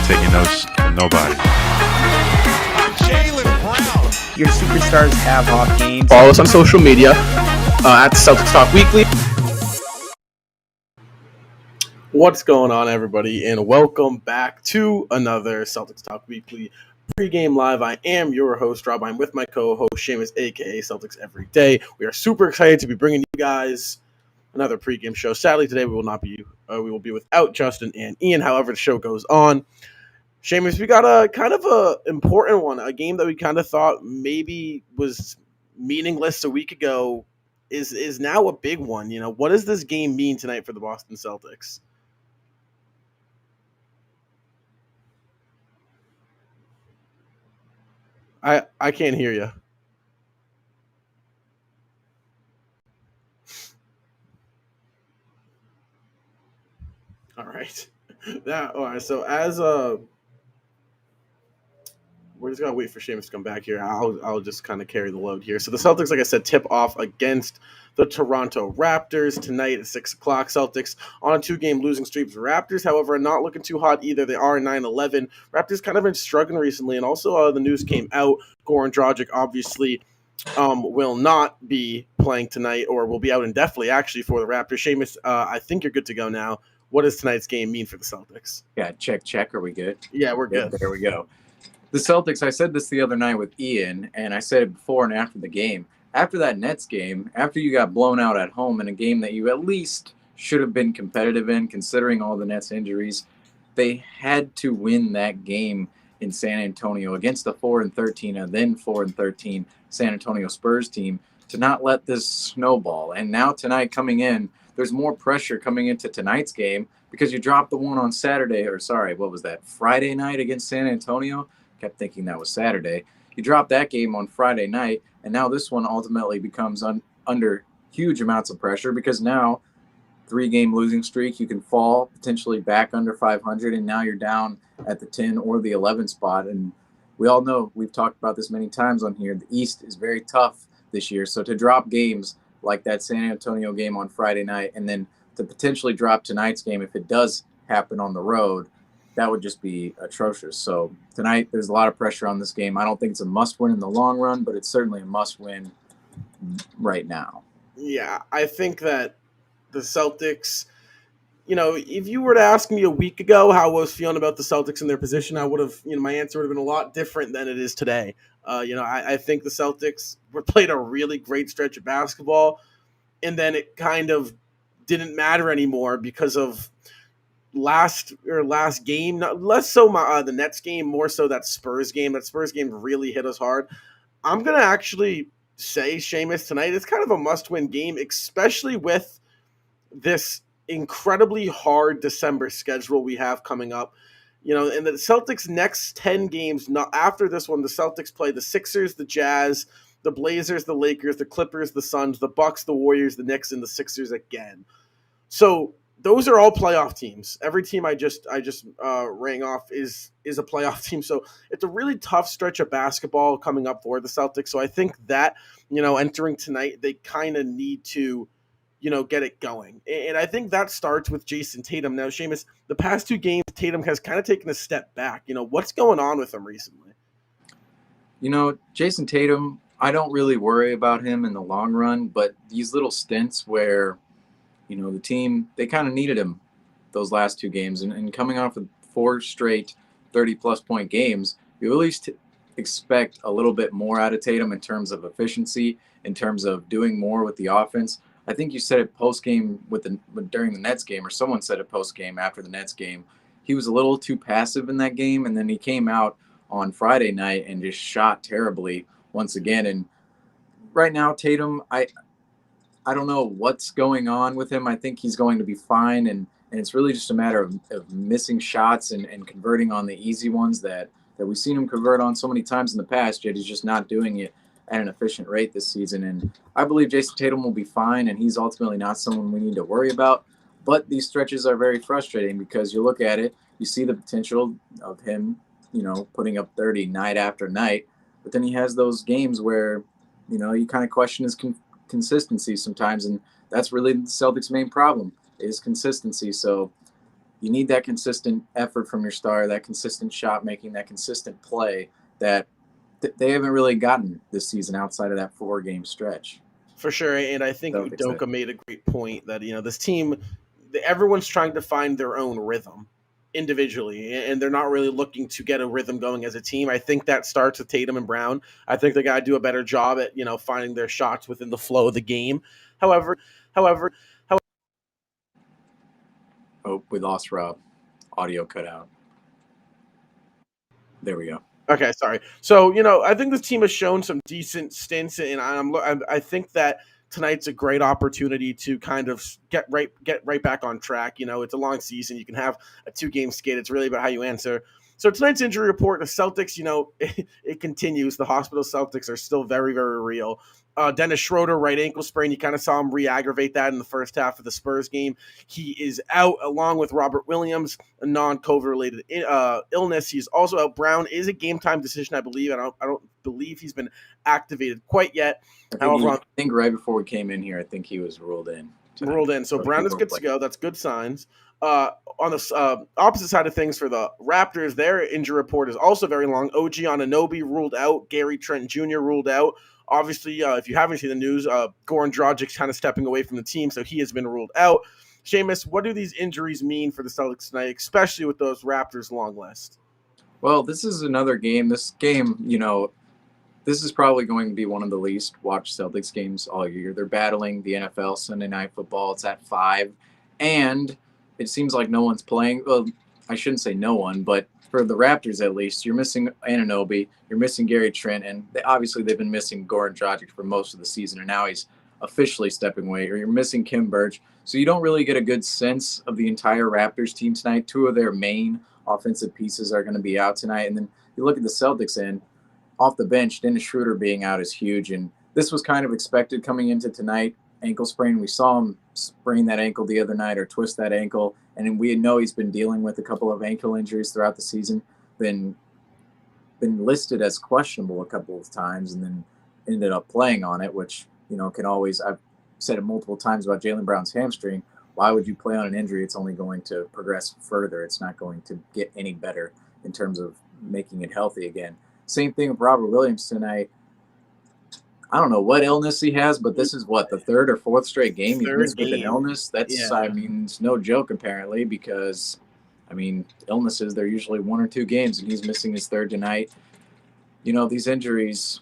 taking notes from nobody. Your superstars have off games. Follow us on social media at Celtics Talk Weekly. What's going on, everybody, and welcome back to another Celtics Talk Weekly pregame live. I am your host, Rob. I'm with my co-host, Seamus, a.k.a. Celtics Every Day. We are super excited to be bringing you guys another pregame show. Sadly, today we will be without Justin and Ian. However, the show goes on. Seamus, we got a kind of a important one, a game that we kind of thought maybe was meaningless a week ago is now a big one. You know, what does this game mean tonight for the Boston Celtics? I can't hear you. All right. All right. So as we're just gonna wait for Seamus to come back here. I'll just kind of carry the load here. So the Celtics, like I said, tip off against the Toronto Raptors tonight at 6 o'clock. Celtics on a 2-game losing streak. Raptors, however, are not looking too hot either. They are 9-11. Raptors kind of been struggling recently, and also the news came out. Goran Dragic obviously will not be playing tonight, or will be out indefinitely actually for the Raptors. Seamus, I think you're good to go now. What does tonight's game mean for the Celtics? Yeah, check. Are we good? Yeah, we're good. There we go. The Celtics, I said this the other night with Ian, and I said it before and after the game. After that Nets game, after you got blown out at home in a game that you at least should have been competitive in, considering all the Nets injuries, they had to win that game in San Antonio against the 4-13 and then 4-13 San Antonio Spurs team to not let this snowball. And now tonight coming in, there's more pressure coming into tonight's game because you dropped the one on Friday night against San Antonio. Kept thinking that was Saturday. You dropped that game on Friday night, and now this one ultimately becomes under huge amounts of pressure because now 3-game losing streak, you can fall potentially back under 500, and now you're down at the 10 or the 11 spot. And we all know, we've talked about this many times on here, the East is very tough this year. So to drop games like that San Antonio game on Friday night, and then to potentially drop tonight's game if it does happen on the road, that would just be atrocious. So tonight, there's a lot of pressure on this game. I don't think it's a must-win in the long run, but it's certainly a must-win right now. Yeah, I think that the Celtics, you know, if you were to ask me a week ago how I was feeling about the Celtics in their position, I would have, my answer would have been a lot different than it is today. I think the Celtics played a really great stretch of basketball, and then it kind of didn't matter anymore because of last game, not less so the Nets game, more so that Spurs game. That Spurs game really hit us hard. I'm gonna actually say, Seamus, tonight it's kind of a must-win game, especially with this incredibly hard December schedule we have coming up. And the Celtics' next 10 games, not after this one, the Celtics play the Sixers, the Jazz, the Blazers, the Lakers, the Clippers, the Suns, the Bucks, the Warriors, the Knicks, and the Sixers again. So those are all playoff teams. Every team I just rang off is a playoff team. So it's a really tough stretch of basketball coming up for the Celtics. So I think that, entering tonight, they kind of need to, get it going. And I think that starts with Jason Tatum. Now, Seamus, the past 2 games, Tatum has kind of taken a step back. What's going on with him recently? Jason Tatum, I don't really worry about him in the long run, but these little stints where the team, they kind of needed him those last 2 games. And coming off of 4 straight 30-plus point games, you at least expect a little bit more out of Tatum in terms of efficiency, in terms of doing more with the offense. I think you said it post-game during the Nets game, or someone said it post-game after the Nets game. He was a little too passive in that game, and then he came out on Friday night and just shot terribly once again. And right now, Tatum, I don't know what's going on with him. I think he's going to be fine, and it's really just a matter of missing shots and converting on the easy ones that we've seen him convert on so many times in the past, yet he's just not doing it at an efficient rate this season. And I believe Jason Tatum will be fine, and he's ultimately not someone we need to worry about. But these stretches are very frustrating because you look at it, you see the potential of him, putting up 30 night after night, but then he has those games where, you kind of question his consistency sometimes, and that's really the Celtics' main problem is consistency. So you need that consistent effort from your star, that consistent shot making, that consistent play that they haven't really gotten this season outside of that 4-game stretch. For sure, and I think Celtics Udoka made a great point that this team, everyone's trying to find their own rhythm individually, and they're not really looking to get a rhythm going as a team. I think that starts with Tatum and Brown. I think they got to do a better job at finding their shots within the flow of the game. However, Oh, we lost Rob. Audio cut out. There we go. okay, sorry. So I think this team has shown some decent stints, and I think that tonight's a great opportunity to kind of get right back on track. It's a long season. You can have a 2-game skate. It's really about how you answer. So tonight's injury report, the Celtics, it continues. The hospital Celtics are still very, very real. Dennis Schroder, right ankle sprain. You kind of saw him re-aggravate that in the first half of the Spurs game. He is out along with Robert Williams, a non-COVID related illness. He's also out. Brown is a game time decision, I believe. I don't believe he's been activated quite yet. I think right before we came in here, I think he was ruled in. So Brown is good to go. That's good signs. On the opposite side of things for the Raptors, their injury report is also very long. OG Anunoby ruled out. Gary Trent Jr. ruled out. Obviously, if you haven't seen the news, Goran Dragic's kind of stepping away from the team, so he has been ruled out. Seamus, what do these injuries mean for the Celtics tonight, especially with those Raptors long list? Well, this is another game. This game, this is probably going to be one of the least watched Celtics games all year. They're battling the NFL Sunday Night Football. It's at 5, and it seems like no one's playing. Well, I shouldn't say no one, but for the Raptors at least, you're missing Anunoby, you're missing Gary Trent, and they've been missing Goran Dragic for most of the season, and now he's officially stepping away. Or you're missing Kim Birch, so you don't really get a good sense of the entire Raptors team tonight. 2 of their main offensive pieces are going to be out tonight, and then you look at the Celtics end. Off the bench, Dennis Schroder being out is huge, and this was kind of expected coming into tonight. Ankle sprain. We saw him sprain that ankle the other night or twist that ankle, and we know he's been dealing with a couple of ankle injuries throughout the season. Been listed as questionable a couple of times, and then ended up playing on it, which can always. I've said it multiple times about Jaylen Brown's hamstring. Why would you play on an injury? It's only going to progress further. It's not going to get any better in terms of making it healthy again. Same thing with Robert Williams tonight. I don't know what illness he has, but this is the 3rd or 4th straight game he's missed with an illness. That's, it's no joke apparently, because, illnesses, they're usually 1 or 2 games, and he's missing his 3rd tonight. These injuries,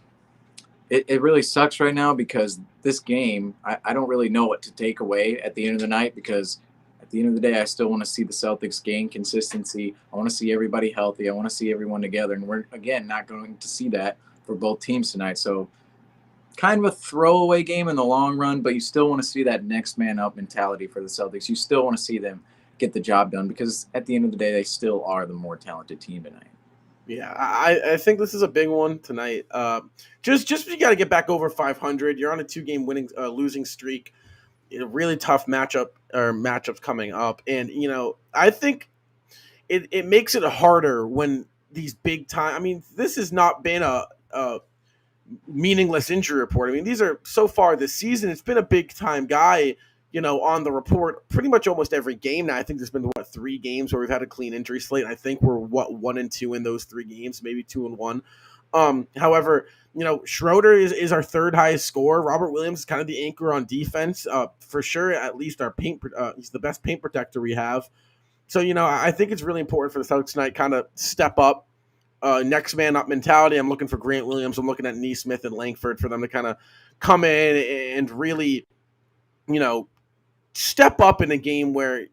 it really sucks right now, because this game, I don't really know what to take away at the end of the night, because at the end of the day, I still want to see the Celtics gain consistency. I want to see everybody healthy. I want to see everyone together, and we're, again, not going to see that for both teams tonight. So kind of a throwaway game in the long run, but you still want to see that next man up mentality for the Celtics. You still want to see them get the job done, because at the end of the day, they still are the more talented team tonight. Yeah, I think this is a big one tonight. Just you got to get back over 500. You're on a 2-game losing streak. A really tough matchups coming up, and I think it makes it harder when these big time. This has not been a meaningless injury report. These are, so far this season, it's been a big time guy, on the report pretty much almost every game now. I think there's been 3 games where we've had a clean injury slate. I think we're 1-2 in those 3 games, maybe 2-1. However, Schroeder is our 3rd highest scorer. Robert Williams is kind of the anchor on defense, for sure. At least our he's the best paint protector we have. So, I think it's really important for the Celtics tonight, kind of step up. Next man up mentality. I'm looking for Grant Williams. I'm looking at Neesmith and Langford for them to kind of come in and really, step up in a game where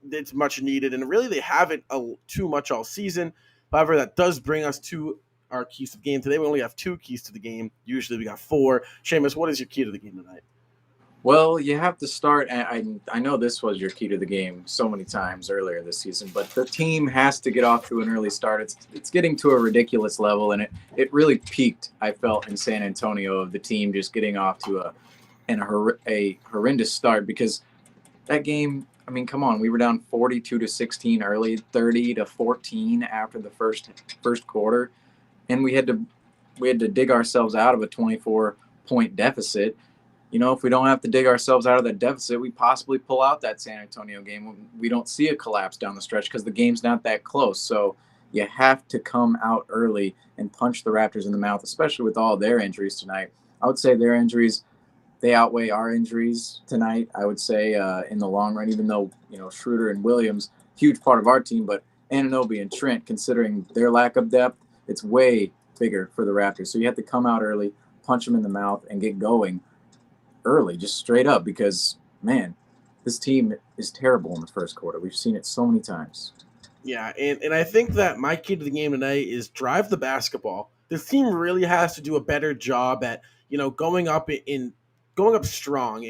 it's much needed. And really, they haven't too much all season. However, that does bring us to our keys to the game. Today, we only have 2 keys to the game. Usually, we got 4. Seamus, what is your key to the game tonight? Well, you have to start. I know this was your key to the game so many times earlier this season, but the team has to get off to an early start. It's getting to a ridiculous level, and it really peaked, I felt, in San Antonio, of the team just getting off to a horrendous start, because that game, come on, we were down 42-16 early, 30-14 after the first quarter, and we had to dig ourselves out of a 24-point deficit. if we don't have to dig ourselves out of that deficit, we possibly pull out that San Antonio game. We don't see a collapse down the stretch because the game's not that close. So you have to come out early and punch the Raptors in the mouth, especially with all their injuries tonight. I would say their injuries, they outweigh our injuries tonight, I would say, in the long run, even though, Schroder and Williams, huge part of our team, but Anunoby and Trent, considering their lack of depth, it's way bigger for the Raptors. So you have to come out early, punch them in the mouth, and get going early, just straight up, because, man, this team is terrible in the first quarter. We've seen it so many times. Yeah, and I think that my key to the game tonight is drive the basketball. This team really has to do a better job at, going up strong.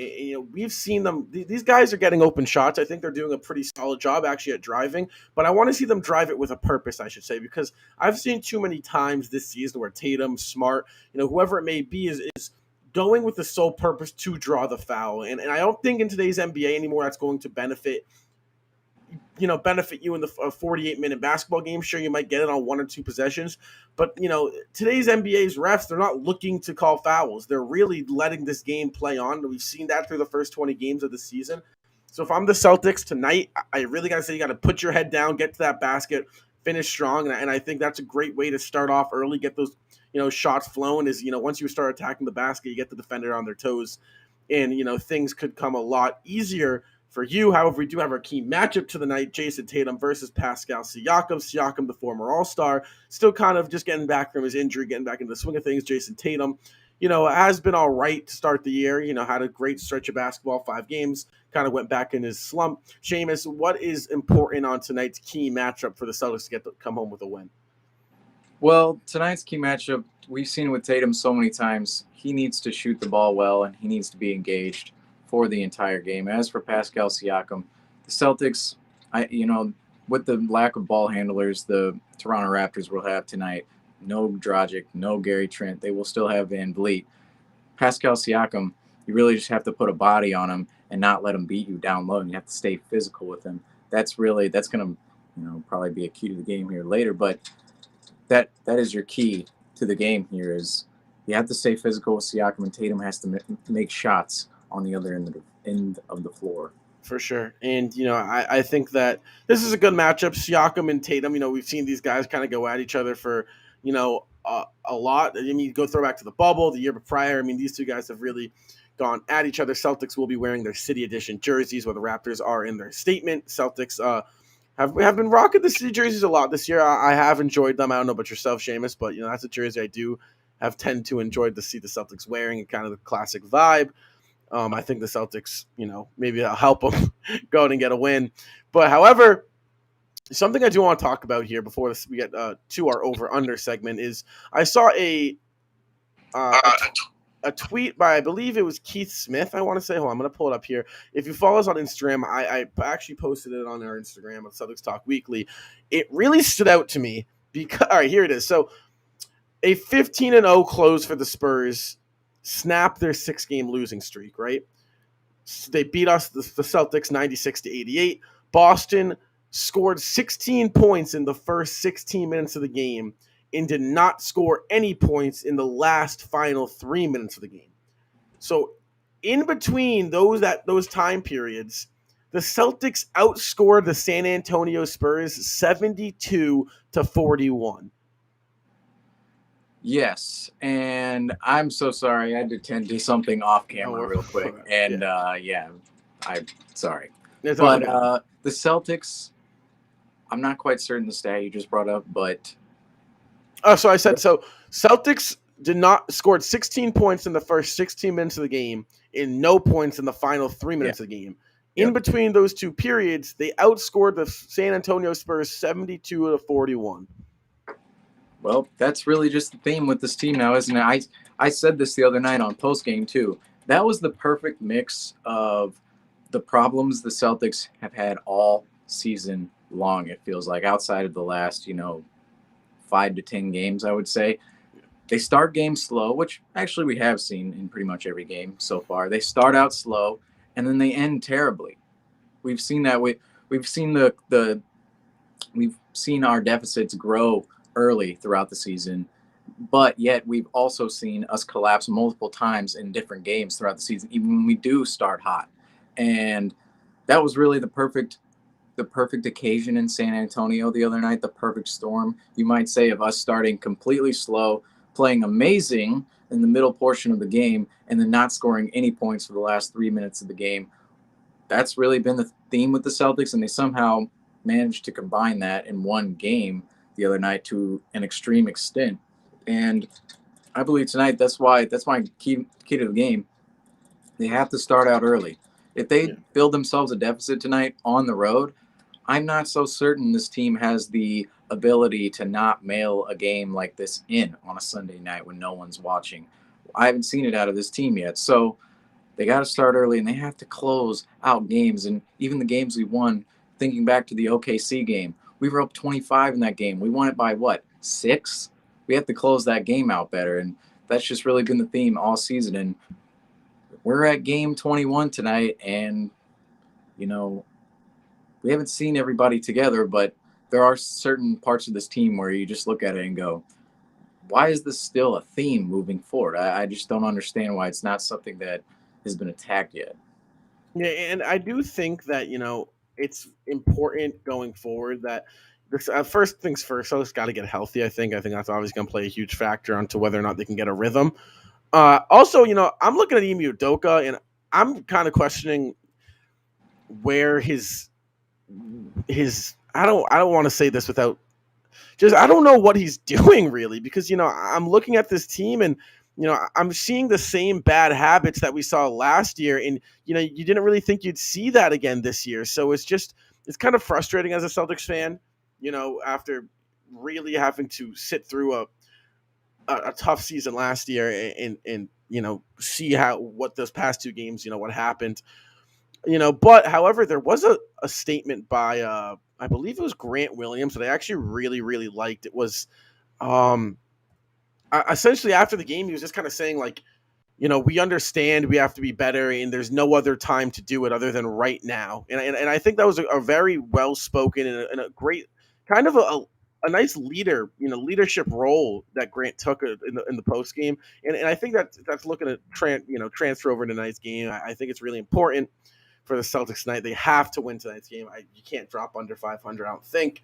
We've seen them. These guys are getting open shots. I think they're doing a pretty solid job actually at driving, but I want to see them drive it with a purpose, I should say, because I've seen too many times this season where Tatum, Smart, whoever it may be is going with the sole purpose to draw the foul. And I don't think in today's NBA anymore that's going to benefit you in the 48-minute basketball game. Sure, you might get it on one or two possessions, but today's NBA's refs, they're not looking to call fouls. They're really letting this game play on. We've seen that through the first 20 games of the season. So if I'm the Celtics tonight, I really got to say you got to put your head down, get to that basket, finish strong, and I think that's a great way to start off early, get those shots flowing. Is once you start attacking the basket, you get the defender on their toes, and things could come a lot easier for you. However, we do have our key matchup to the night, Jason Tatum versus Pascal Sayakov. Sayakov, the former All-Star, still kind of just getting back from his injury, getting back into the swing of things. Jason Tatum, has been all right to start the year, had a great stretch of basketball, 5 games, kind of went back in his slump. Seamus, what is important on tonight's key matchup for the Celtics to come home with a win? Well, tonight's key matchup, we've seen it with Tatum so many times. He needs to shoot the ball well, and he needs to be engaged for the entire game. As for Pascal Siakam, the Celtics, with the lack of ball handlers the Toronto Raptors will have tonight, no Dragic, no Gary Trent, they will still have Van Vliet. Pascal Siakam, you really just have to put a body on him and not let him beat you down low, and you have to stay physical with him. That's going to probably be a key to the game here later, but that is your key to the game here is you have to stay physical with Siakam, and Tatum has to make shots on the other end of the floor. For sure. And, I think that this is a good matchup. Shiakum and Tatum, we've seen these guys kind of go at each other for, a lot. I mean, you go throw back to the bubble, the year prior. I mean, these two guys have really gone at each other. Celtics will be wearing their City Edition jerseys, where the Raptors are in their statement. Celtics have been rocking the City jerseys a lot this year. I have enjoyed them. I don't know about yourself, Seamus, but, that's a jersey I do have tend to enjoy to see the Celtics wearing, and kind of the classic vibe. I think the Celtics, maybe that'll help them go out and get a win. But however, something I do want to talk about here before we get to our over-under segment is I saw a tweet by, I believe it was Keith Smith, I want to say. Hold on, I'm going to pull it up here. If you follow us on Instagram, I actually posted it on our Instagram at Celtics Talk Weekly. It really stood out to me because, all right, here it is. So a 15-0 close for the Spurs snap their 6-game losing streak, right? They beat us, the Celtics, 96-88. Boston scored 16 points in the first 16 minutes of the game and did not score any points in the last final 3 minutes of the game. So in between those time periods, the Celtics outscored the San Antonio Spurs 72-41. Yes, and I'm so sorry. I had to tend to something off camera real quick, and I'm sorry. But the Celtics, I'm not quite certain the stat you just brought up, but Celtics scored 16 points in the first 16 minutes of the game, and no points in the final 3 minutes of the game. In between those two periods, they outscored the San Antonio Spurs 72-41. Well, that's really just the theme with this team now, isn't it? I said this the other night on postgame, too. That was the perfect mix of the problems the Celtics have had all season long, it feels like, outside of the last, 5 to 10 games, I would say. They start games slow, which actually we have seen in pretty much every game so far. They start out slow, and then they end terribly. We've seen that. We've seen we've seen our deficits grow early throughout the season. But yet we've also seen us collapse multiple times in different games throughout the season, even when we do start hot. And that was really the perfect occasion in San Antonio the other night, the perfect storm, you might say, of us starting completely slow, playing amazing in the middle portion of the game, and then not scoring any points for the last 3 minutes of the game. That's really been the theme with the Celtics, and they somehow managed to combine that in one game the other night to an extreme extent. And I believe tonight that's my key to the game. They have to start out early. If they build themselves a deficit tonight on the road, I'm not so certain this team has the ability to not mail a game like this in on a Sunday night when no one's watching. I haven't seen it out of this team yet. So they got to start early, and they have to close out games. And even the games we won, thinking back to the OKC game, we were up 25 in that game. We won it by what, 6? We have to close that game out better. And that's just really been the theme all season. And we're at game 21 tonight, and, you know, we haven't seen everybody together, but there are certain parts of this team where you just look at it and go, why is this still a theme moving forward? I just don't understand why it's not something that has been attacked yet. Yeah, and I do think that, it's important going forward that this, first things first, so it's got to get healthy. I think that's obviously going to play a huge factor onto whether or not they can get a rhythm. Also, I'm looking at Emi Udoka, and I'm kind of questioning where his I don't want to say this without just I don't know what he's doing really, because I'm looking at this team, and I'm seeing the same bad habits that we saw last year, and you didn't really think you'd see that again this year. So it's kind of frustrating as a Celtics fan, after really having to sit through a tough season last year, and see what those past two games, what happened. But however, there was a statement by I believe it was Grant Williams that I actually really, really liked. It was essentially after the game, he was just kind of saying, like, we understand we have to be better, and there's no other time to do it other than right now. And I think that was a very well spoken and a great kind of a nice leadership role that Grant took in the post game. And I think that's looking to transfer over to tonight's game. I think it's really important for the Celtics tonight. They have to win tonight's game. You can't drop under 500, I don't think.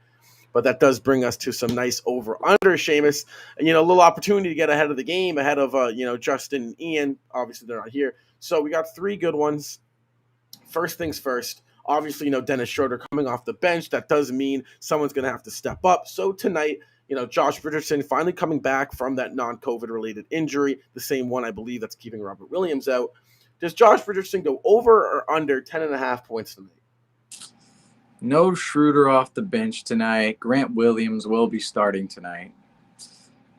But that does bring us to some nice over-under, Seamus. And, a little opportunity to get ahead of the game, ahead of, Justin and Ian. Obviously, they're not here. So we got 3 good ones. First things first. Obviously, Dennis Schroder coming off the bench. That does mean someone's going to have to step up. So tonight, Josh Richardson finally coming back from that non-COVID-related injury, the same one, I believe, that's keeping Robert Williams out. Does Josh Richardson go over or under 10.5 points tonight? No Schroder off the bench tonight. Grant Williams will be starting tonight.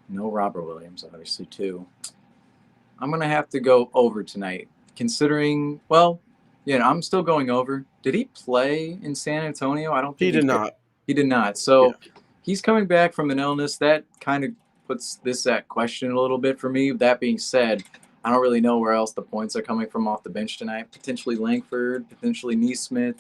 No Robert Williams, obviously, too. I'm going to have to go over tonight, considering, I'm still going over. Did he play in San Antonio? I don't think he did not. He did not. So he's coming back from an illness. That kind of puts this at question a little bit for me. That being said, I don't really know where else the points are coming from off the bench tonight. Potentially Langford, potentially Neesmith.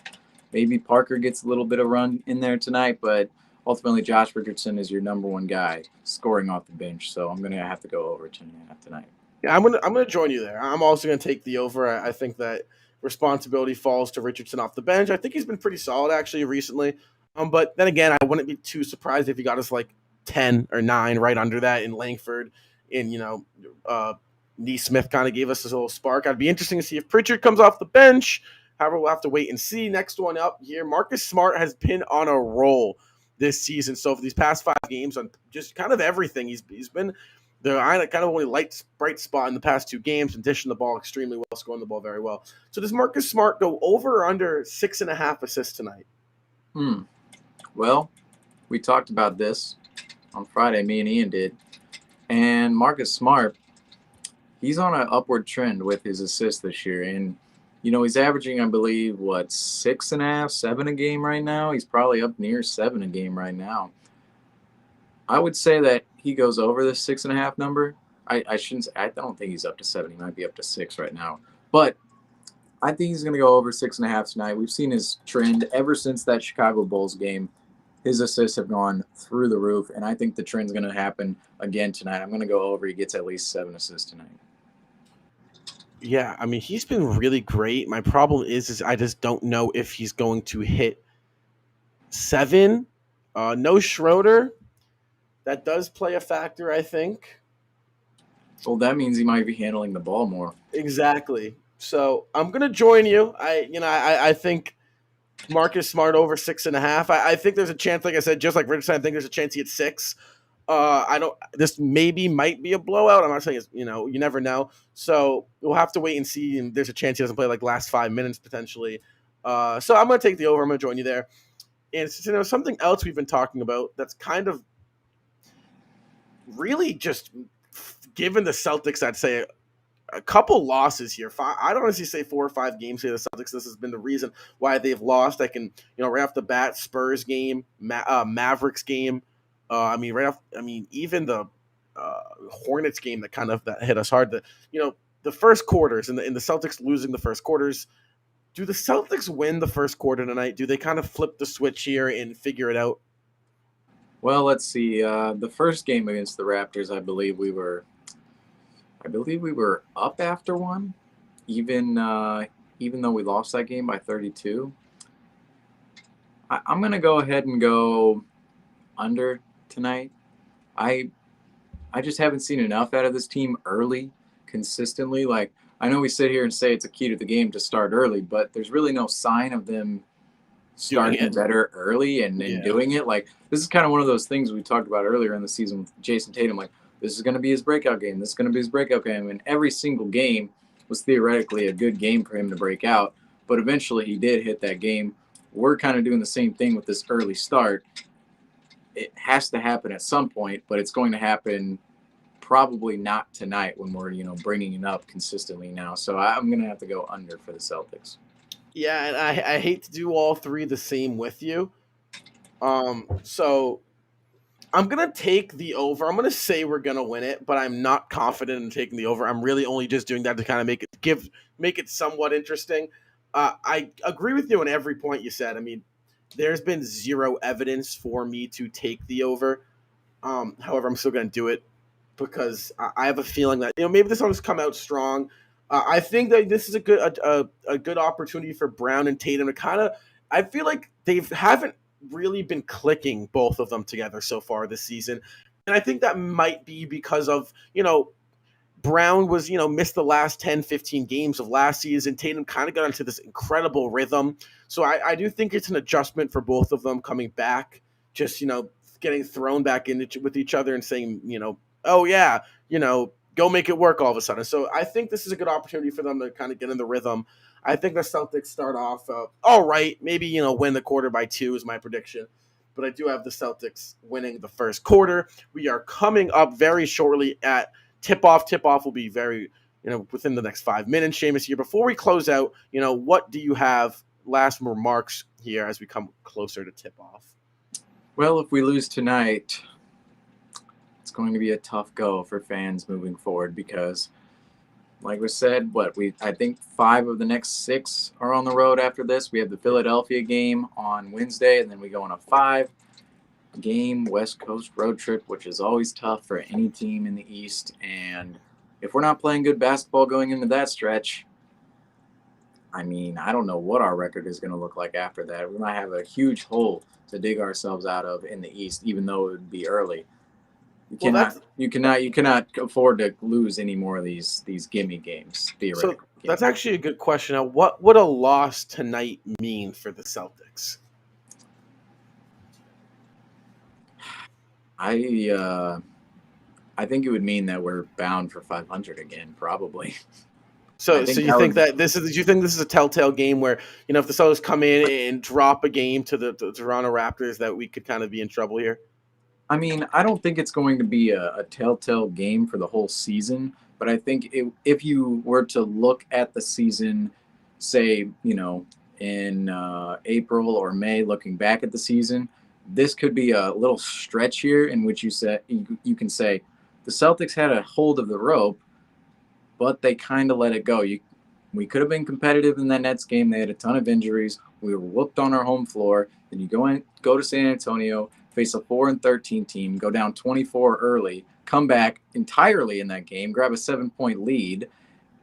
Maybe Parker gets a little bit of run in there tonight, but ultimately Josh Richardson is your number one guy scoring off the bench. So I'm going to have to go over 10.5 tonight. Yeah, I'm gonna join you there. I'm also gonna take the over. I think that responsibility falls to Richardson off the bench. I think he's been pretty solid actually recently. But then again, I wouldn't be too surprised if he got us like 10 or 9 right under that in Langford. And Neesmith kind of gave us this little spark. I'd be interesting to see if Pritchard comes off the bench. However, we'll have to wait and see. Next one up here, Marcus Smart has been on a roll this season. So for these past 5 games on just kind of everything, he's been the kind of only bright spot in the past 2 games, and dishing the ball extremely well, scoring the ball very well. So does Marcus Smart go over or under 6.5 assists tonight? Well, we talked about this on Friday, me and Ian did. And Marcus Smart, he's on an upward trend with his assists this year. And, he's averaging, I believe, 6.5, 7 a game right now. He's probably up near 7 a game right now. I would say that he goes over this 6.5 number. I don't think he's up to 7. He might be up to 6 right now. But I think he's going to go over 6.5 tonight. We've seen his trend ever since that Chicago Bulls game. His assists have gone through the roof, and I think the trend's going to happen again tonight. I'm going to go over. He gets at least 7 assists tonight. Yeah, I mean, he's been really great. My problem is I just don't know if he's going to hit 7. No Schroder. That does play a factor, I think. Well, that means he might be handling the ball more. Exactly. So I'm gonna join you. I think Marcus Smart over 6.5. I think there's a chance, like I said, just like Richardson, I think there's a chance he hits 6. I don't. This maybe might be a blowout. I'm not saying it's, you never know. So we'll have to wait and see. And there's a chance he doesn't play like last 5 minutes potentially. So I'm gonna take the over. I'm gonna join you there. And it's, something else we've been talking about that's kind of really just given the Celtics, I'd say a couple losses here. I'd honestly say 4 or 5 games here. The Celtics. This has been the reason why they've lost. I can, right off the bat, Spurs game, Mavericks game. Even the Hornets game that hit us hard. The first quarters and the Celtics losing the first quarters. Do the Celtics win the first quarter tonight? Do they kind of flip the switch here and figure it out? Well, let's see. The first game against the Raptors, I believe we were up after one, even though we lost that game by 32. I'm gonna go ahead and go under tonight. I just haven't seen enough out of this team early, consistently. Like, I know we sit here and say it's a key to the game to start early, but there's really no sign of them starting better early and doing it. Like, this is kind of one of those things we talked about earlier in the season with Jason Tatum. Like, this is going to be his breakout game. This is going to be his breakout game. And every single game was theoretically a good game for him to break out. But eventually he did hit that game. We're kind of doing the same thing with this early start. It has to happen at some point, but it's going to happen probably not tonight when we're, bringing it up consistently now. So I'm going to have to go under for the Celtics. Yeah, and I hate to do all three the same with you. So I'm going to take the over. I'm going to say we're going to win it, but I'm not confident in taking the over. I'm really only just doing that to kind of make it somewhat interesting. I agree with you on every point you said. I mean, there's been zero evidence for me to take the over. However, I'm still going to do it because I have a feeling that, maybe this one's come out strong. I think that this is a good opportunity for Brown and Tatum to kind of, I feel like they haven't really been clicking, both of them together so far this season. And I think that might be because of, Brown was, missed the last 10, 15 games of last season. Tatum kind of got into this incredible rhythm. So I do think it's an adjustment for both of them coming back, just, getting thrown back in with each other and saying, oh yeah, go make it work all of a sudden. So I think this is a good opportunity for them to kind of get in the rhythm. I think the Celtics start off all right. Maybe, win the quarter by 2 is my prediction. But I do have the Celtics winning the first quarter. We are coming up very shortly at tip-off. Tip-off will be very, within the next 5 minutes. Seamus here. Before we close out, what do you have last remarks here as we come closer to tip-off? Well, if we lose tonight, it's going to be a tough go for fans moving forward because, like we said, I think 5 of the next 6 are on the road after this. We have the Philadelphia game on Wednesday, and then we go on a 5-game West Coast road trip, which is always tough for any team in the East. And if we're not playing good basketball going into that stretch, I mean, I don't know what our record is going to look like after that. We might have a huge hole to dig ourselves out of in the East, even though it would be early. You cannot afford to lose any more of these gimme games. So that's actually a good question. Now, what would a loss tonight mean for the Celtics? I think it would mean that we're bound for 500 again, probably. So you think this is a telltale game where, if the Celtics come in and drop a game to the Toronto Raptors, that we could kind of be in trouble here? I mean, I don't think it's going to be a telltale game for the whole season, but I think if you were to look at the season, say, in April or May, looking back at the season, this could be a little stretch here in which you can say the Celtics had a hold of the rope, but they kind of let it go. We could have been competitive in that Nets game. They had a ton of injuries. We were whooped on our home floor. Then you go to San Antonio, face a 4-13 team, go down 24 early, come back entirely in that game, grab a 7-point lead,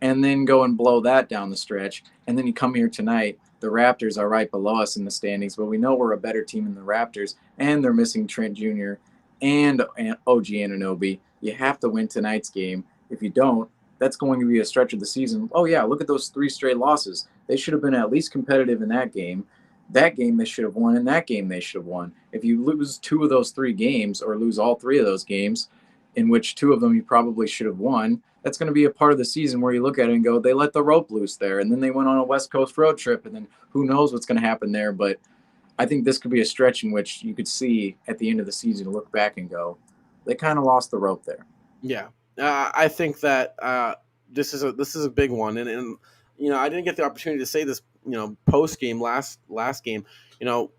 and then go and blow that down the stretch. And then you come here tonight. The Raptors are right below us in the standings, but we know we're a better team than the Raptors, and they're missing Trent Jr. and OG Anunoby. You have to win tonight's game. If you don't, that's going to be a stretch of the season. Oh, yeah, look at those 3 straight losses. They should have been at least competitive in that game. That game they should have won, and that game they should have won. If you lose 2 of those 3 games or lose all 3 of those games, in which 2 of them you probably should have won, that's going to be a part of the season where you look at it and go, they let the rope loose there, and then they went on a West Coast road trip, and then who knows what's going to happen there. But I think this could be a stretch in which you could see at the end of the season, look back and go, they kind of lost the rope there. Yeah, I think that this is a big one, and I didn't get the opportunity to say this post game last game.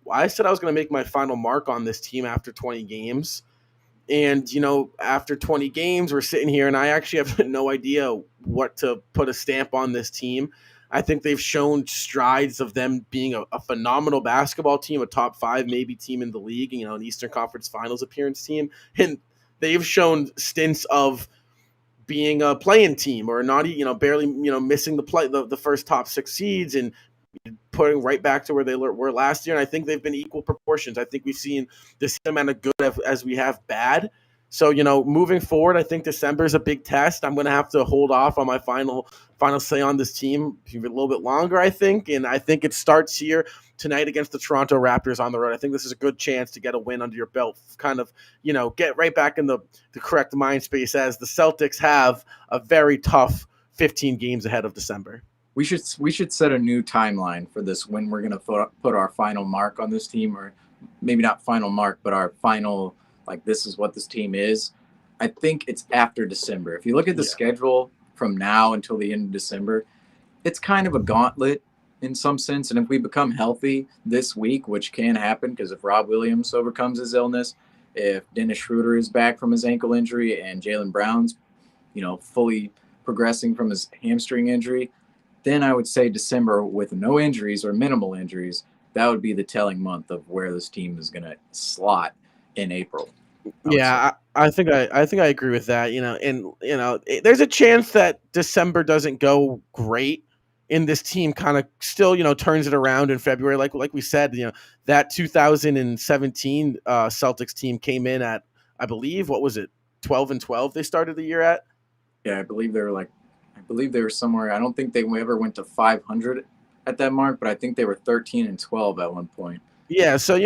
I said I was going to make my final mark on this team after 20 games. And, after 20 games, we're sitting here, and I actually have no idea what to put a stamp on this team. I think they've shown strides of them being a phenomenal basketball team, a top 5 maybe team in the league, an Eastern Conference Finals appearance team. And they've shown stints of being a play-in team or not, barely, missing the first top 6 seeds and putting right back to where they were last year. And I think they've been equal proportions. I think we've seen the same amount of good as we have bad. So, moving forward, I think December is a big test. I'm going to have to hold off on my final say on this team a little bit longer, I think. And I think it starts here tonight against the Toronto Raptors on the road. I think this is a good chance to get a win under your belt, kind of, get right back in the correct mind space, as the Celtics have a very tough 15 games ahead of December. We should set a new timeline for this, when we're going to put our final mark on this team, or maybe not final mark, but our final, like, this is what this team is. I think it's after December. If you look at the schedule from now until the end of December, it's kind of a gauntlet in some sense. And if we become healthy this week, which can happen, because if Rob Williams overcomes his illness, if Dennis Schroder is back from his ankle injury, and Jaylen Brown's, fully progressing from his hamstring injury, then I would say December, with no injuries or minimal injuries, that would be the telling month of where this team is going to slot in April. Yeah, I think I agree with that. There's a chance that December doesn't go great, and this team kind of still, turns it around in February. Like we said, that 2017 Celtics team came in at, I believe, what was it, 12-12? They started the year at. Yeah, I believe they were somewhere. I don't think they ever went to 500 at that mark, but I think they were 13-12 at one point. Yeah, so,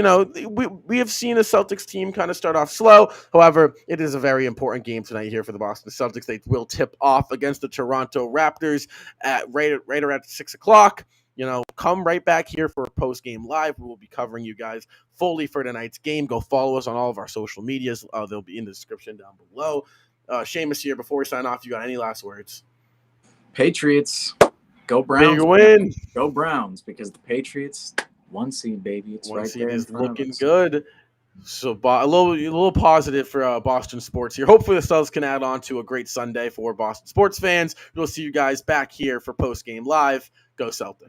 we have seen a Celtics team kind of start off slow. However, it is a very important game tonight here for the Boston Celtics. They will tip off against the Toronto Raptors at right around 6 o'clock. Come right back here for a post-game live. We will be covering you guys fully for tonight's game. Go follow us on all of our social medias. They'll be in the description down below. Seamus here, before we sign off, you got any last words? Patriots, go Browns. Big win. Go Browns, because the Patriots, 1 seed, baby. It's one right seed there. is looking good. So a little positive for Boston sports here. Hopefully the Celtics can add on to a great Sunday for Boston sports fans. We'll see you guys back here for post-game live. Go Celtics.